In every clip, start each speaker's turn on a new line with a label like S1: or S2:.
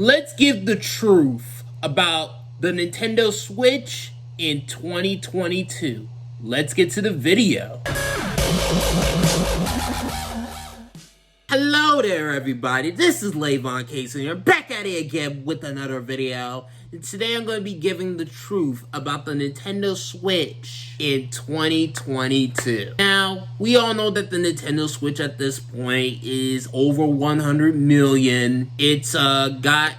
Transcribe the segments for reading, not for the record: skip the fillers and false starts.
S1: Let's give the truth about the Nintendo Switch in 2022. Let's get to the video. Hello there, everybody. This is Lavon Cason here, back at it again with another video. And today I'm going to be giving the truth about the Nintendo Switch in 2022. Now, we all know that the Nintendo Switch at this point is over 100 million. It's got,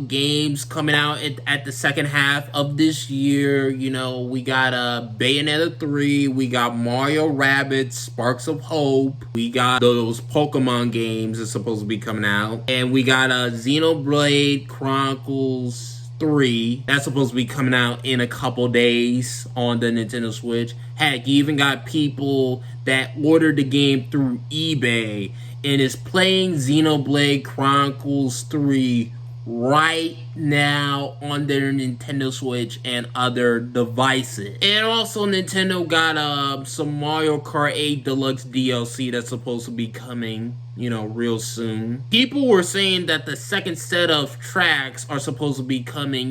S1: games coming out at the second half of this year. We got Bayonetta 3, we got Mario Rabbids Sparks of Hope, we got those Pokemon games that's supposed to be coming out, and we got Xenoblade Chronicles 3 that's supposed to be coming out in a couple days on the Nintendo Switch. Heck, you even got people that ordered the game through eBay and is playing Xenoblade Chronicles 3 right now on their Nintendo Switch and other devices. And also Nintendo got some Mario Kart 8 Deluxe DLC that's supposed to be coming, real soon. People were saying that the second set of tracks are supposed to be coming,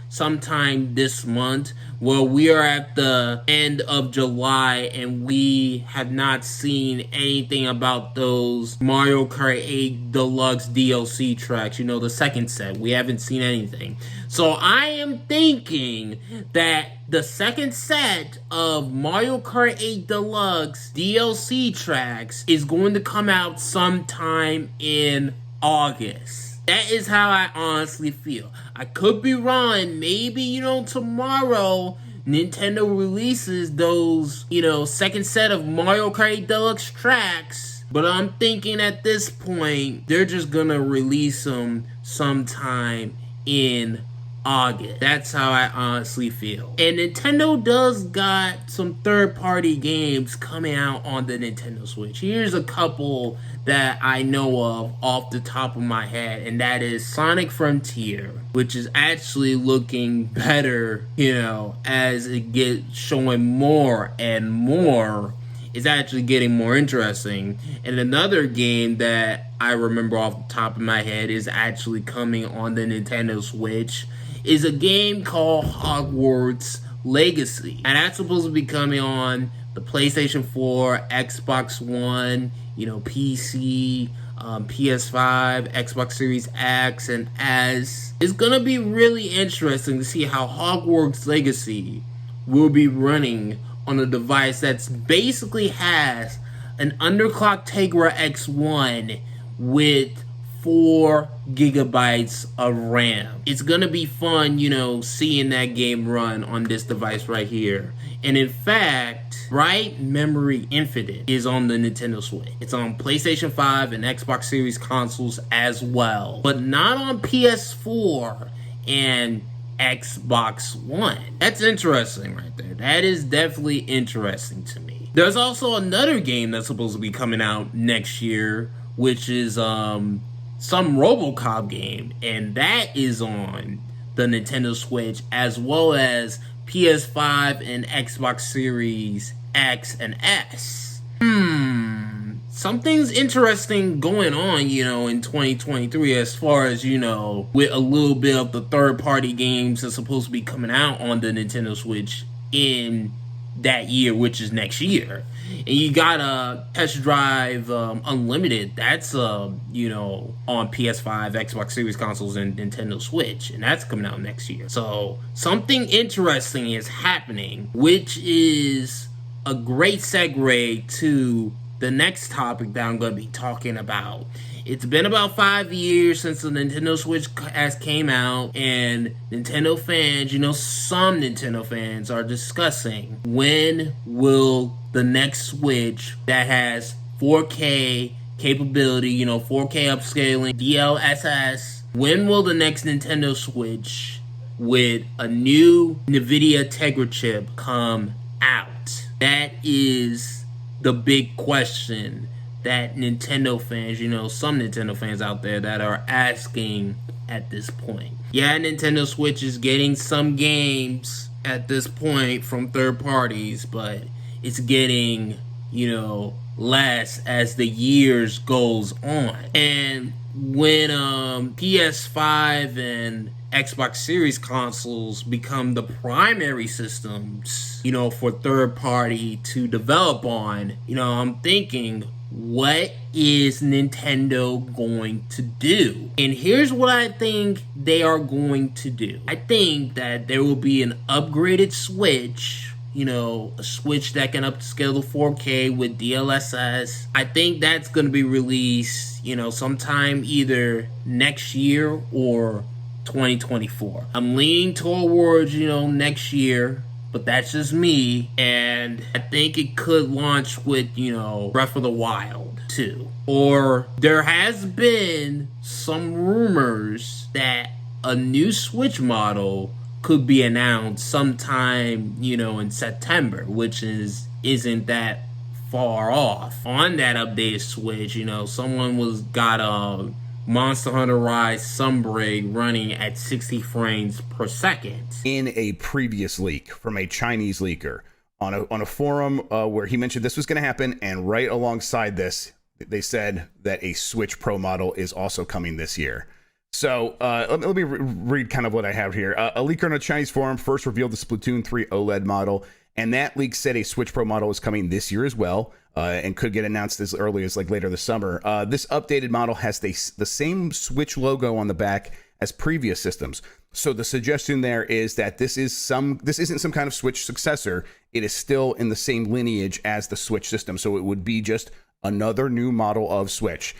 S1: sometime this month. Well, we are at the end of July and we have not seen anything about those Mario Kart 8 Deluxe DLC tracks, the second set. We haven't seen anything. So I am thinking that the second set of Mario Kart 8 Deluxe DLC tracks is going to come out sometime in August. That is how I honestly feel. I could be wrong. Maybe, tomorrow Nintendo releases those, second set of Mario Kart 8 Deluxe tracks. But I'm thinking at this point, they're just gonna release them sometime in August. That's how I honestly feel. And Nintendo does got some third-party games coming out on the Nintendo Switch. Here's a couple that I know of off the top of my head, and that is Sonic Frontier, which is actually looking better, as it gets showing more and more. It's actually getting more interesting. And another game that I remember off the top of my head is actually coming on the Nintendo Switch is a game called Hogwarts Legacy. And that's supposed to be coming on the PlayStation 4, Xbox One, PC, PS5, Xbox Series X, and S. It's gonna be really interesting to see how Hogwarts Legacy will be running on a device that's basically has an underclocked Tegra X1 with 4 gigabytes of RAM. It's gonna be fun, seeing that game run on this device right here. And in fact, Bright Memory Infinite is on the Nintendo Switch. It's on PlayStation 5 and Xbox Series consoles as well, but not on PS4 and Xbox One. That's interesting right there. That is definitely interesting to me. There's also another game that's supposed to be coming out next year, which is some RoboCop game, and that is on the Nintendo Switch as well as PS5 and Xbox Series X and S. Something's interesting going on, in 2023 as far as, with a little bit of the third-party games that's supposed to be coming out on the Nintendo Switch in that year, which is next year. And you got Test Drive Unlimited. That's, on PS5, Xbox Series consoles, and Nintendo Switch. And that's coming out next year. So something interesting is happening, which is a great segue to the next topic that I'm going to be talking about. It's been about 5 years since the Nintendo Switch has came out, and Nintendo fans, some Nintendo fans are discussing when will the next Switch that has 4K capability, 4K upscaling, DLSS, when will the next Nintendo Switch with a new NVIDIA Tegra chip come out? That is the big question that Nintendo fans, some Nintendo fans out there that are asking at this point. Yeah, Nintendo Switch is getting some games at this point from third parties, but it's getting, less as the years goes on. And when PS5 and Xbox Series consoles become the primary systems, you know, for third party to develop on, you know, I'm thinking, what is Nintendo going to do? And here's what I think they are going to do. I think that there will be an upgraded Switch, you know, a Switch that can upscale to 4K with DLSS. I think that's going to be released, you know, sometime either next year or 2024. I'm leaning towards, you know, next year, but that's just me. And I think it could launch with, you know, Breath of the Wild 2. Or there has been some rumors that a new Switch model could be announced sometime, you know, in September, which isn't that far off. On that updated Switch, you know, someone got a Monster Hunter Rise Sunbreak running at 60 frames per second.
S2: In a previous leak from a Chinese leaker on a forum where he mentioned this was going to happen, and right alongside this, they said that a Switch Pro model is also coming this year. So let me read kind of what I have here. A leaker on a Chinese forum first revealed the Splatoon 3 OLED model, and that leak said a Switch Pro model is coming this year as well. And could get announced as early as like later this summer. This updated model has the same Switch logo on the back as previous systems. So the suggestion there is that this isn't some kind of Switch successor. It is still in the same lineage as the Switch system. So it would be just another new model of Switch.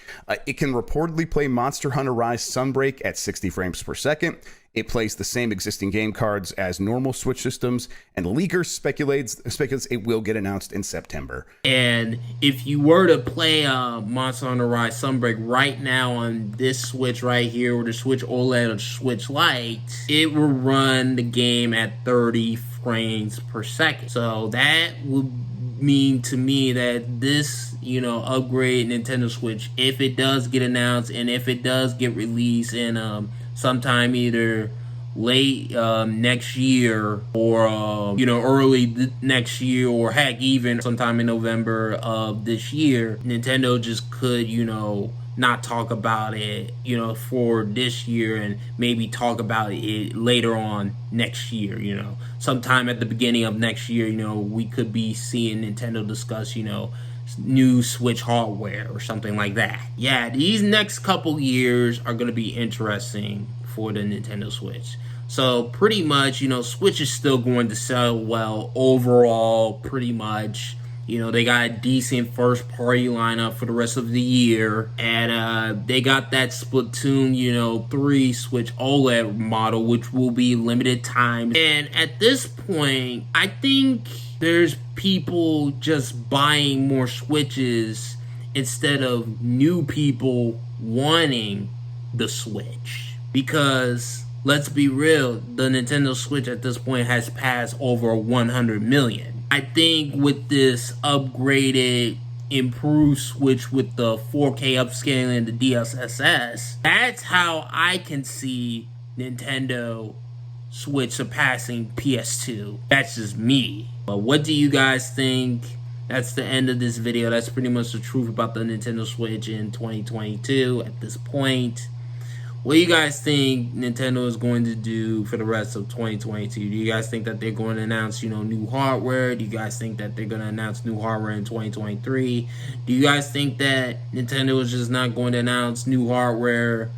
S2: It can reportedly play Monster Hunter Rise Sunbreak at 60 frames per second. It plays the same existing game cards as normal Switch systems, and leakers speculates it will get announced in September.
S1: And if you were to play Monster Hunter Rise Sunbreak right now on this Switch right here, or the Switch OLED or Switch Lite, it will run the game at 30 frames per second. So that would mean to me that this, you know, upgrade Nintendo Switch, if it does get announced and if it does get released in sometime either late next year or you know, early next year, or heck, even sometime in November of this year, Nintendo just could, you know, not talk about it, you know, for this year, and maybe talk about it later on next year, you know, sometime at the beginning of next year, you know, we could be seeing Nintendo discuss, you know, new Switch hardware or something like that. Yeah, these next couple years are going to be interesting for the Nintendo Switch. So pretty much, you know, Switch is still going to sell well overall, pretty much. You know, they got a decent first-party lineup for the rest of the year. And they got that Splatoon, you know, 3 Switch OLED model, which will be limited time. And at this point, I think there's people just buying more Switches instead of new people wanting the Switch. Because, let's be real, the Nintendo Switch at this point has passed over 100 million. I think with this upgraded, improved Switch with the 4K upscaling and the DLSS, that's how I can see Nintendo Switch surpassing PS2. That's just me. But what do you guys think? That's the end of this video. That's pretty much the truth about the Nintendo Switch in 2022 at this point. What do you guys think Nintendo is going to do for the rest of 2022? Do you guys think that they're going to announce, you know, new hardware? Do you guys think that they're going to announce new hardware in 2023? Do you guys think that Nintendo is just not going to announce new hardware,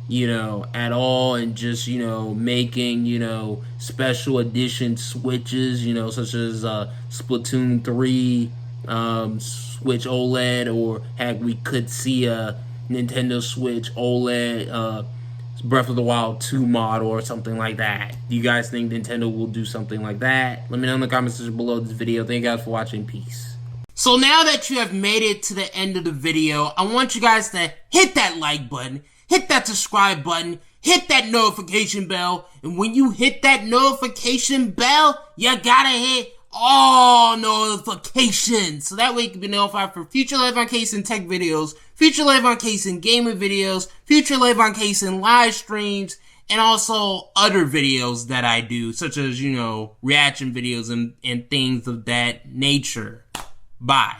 S1: you know, at all, and just, you know, making, you know, special edition Switches, you know, such as Splatoon 3 Switch OLED, or heck, we could see a Nintendo Switch OLED Breath of the Wild 2 model or something like that? Do you guys think Nintendo will do something like that? Let me know in the comment section below this video. Thank you guys for watching. Peace. So now that you have made it to the end of the video, I want you guys to hit that like button, hit that subscribe button, hit that notification bell, and when you hit that notification bell, you gotta hit all notifications, so that way you can be notified for future lavoncason tech videos, future lavoncason gaming videos, future lavoncason live streams, and also other videos that I do, such as, you know, reaction videos and things of that nature. Bye.